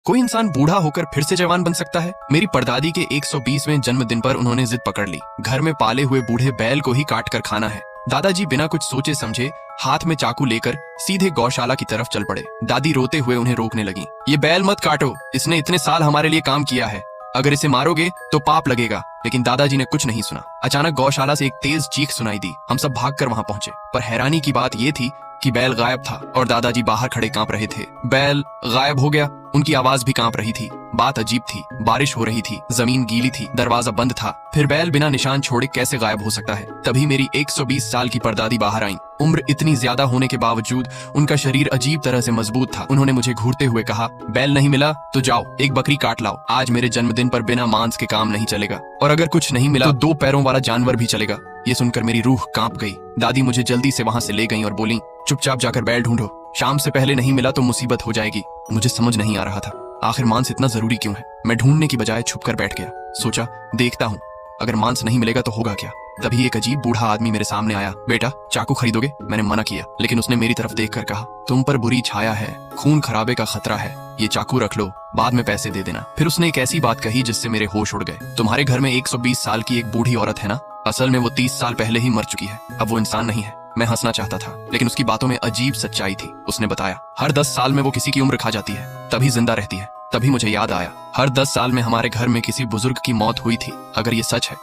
कोई इंसान बूढ़ा होकर फिर से जवान बन सकता है? मेरी परदादी के 120वें जन्मदिन पर उन्होंने जिद पकड़ ली, घर में पाले हुए बूढ़े बैल को ही काट कर खाना है। दादाजी बिना कुछ सोचे समझे हाथ में चाकू लेकर सीधे गौशाला की तरफ चल पड़े। दादी रोते हुए उन्हें रोकने लगी। ये बैल मत काटो, इसने इतने साल हमारे लिए काम किया है, अगर इसे मारोगे तो पाप लगेगा। लेकिन दादाजी ने कुछ नहीं सुना। अचानक गौशाला से एक तेज चीख सुनाई दी। हम सब भागकर वहां पहुंचे, पर हैरानी की बात यह थी कि बैल गायब था और दादाजी बाहर खड़े कांप रहे थे। बैल गायब हो गया? उनकी आवाज भी कांप रही थी। बात अजीब थी, बारिश हो रही थी, जमीन गीली थी, दरवाजा बंद था, फिर बैल बिना निशान छोड़े कैसे गायब हो सकता है? तभी मेरी 120 साल की परदादी बाहर आईं। उम्र इतनी ज्यादा होने के बावजूद उनका शरीर अजीब तरह से मजबूत था। उन्होंने मुझे घूरते हुए कहा, बैल नहीं मिला तो जाओ एक बकरी काट लाओ। आज मेरे जन्मदिन पर बिना मांस के काम नहीं चलेगा, और अगर कुछ नहीं मिला तो 2 पैरों वाला जानवर भी चलेगा। ये सुनकर मेरी रूह कांप गई। दादी मुझे जल्दी से वहां से ले गईं और बोली, चुपचाप जाकर बैल ढूंढो, शाम से पहले नहीं मिला तो मुसीबत हो जाएगी। मुझे समझ नहीं आ रहा था, आखिर मांस इतना जरूरी क्यों है? मैं ढूंढने की बजाय छुपकर बैठ गया। सोचा देखता हूँ, अगर मांस नहीं मिलेगा तो होगा क्या। तभी एक अजीब बूढ़ा आदमी मेरे सामने आया। बेटा चाकू खरीदोगे? मैंने मना किया, लेकिन उसने मेरी तरफ देखकर कहा, तुम पर बुरी छाया है, खून खराबे का खतरा है, ये चाकू रख लो, बाद में पैसे दे देना। फिर उसने एक ऐसी बात कही जिससे मेरे होश उड़ गए। तुम्हारे घर में 120 साल की एक बूढ़ी औरत है ना? असल में वो 30 साल पहले ही मर चुकी है, अब वो इंसान नहीं है। मैं हंसना चाहता था, लेकिन उसकी बातों में अजीब सच्चाई थी। उसने बताया, हर 10 साल में वो किसी की उम्र खा जाती है, तभी जिंदा रहती है। तभी मुझे याद आया, हर 10 साल में हमारे घर में किसी बुजुर्ग की मौत हुई थी। अगर ये सच है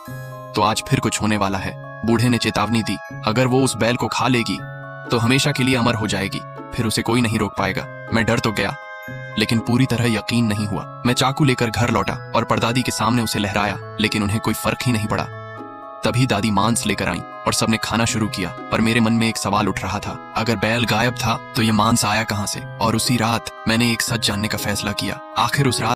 तो आज फिर कुछ होने वाला है। बूढ़े ने चेतावनी दी, अगर वो उस बैल को खा लेगी तो हमेशा के लिए अमर हो जाएगी, फिर उसे कोई नहीं रोक पाएगा। मैं डर तो गया, लेकिन पूरी तरह यकीन नहीं हुआ। मैं चाकू लेकर घर लौटा और परदादी के सामने उसे लहराया, लेकिन उन्हें कोई फर्क ही नहीं पड़ा। तभी दादी मांस लेकर आईं और सबने खाना शुरू किया, पर मेरे मन में एक सवाल उठ रहा था, अगर बैल गायब था तो ये मांस आया कहां से? और उसी रात मैंने एक सच जानने का फैसला किया। आखिर उस रात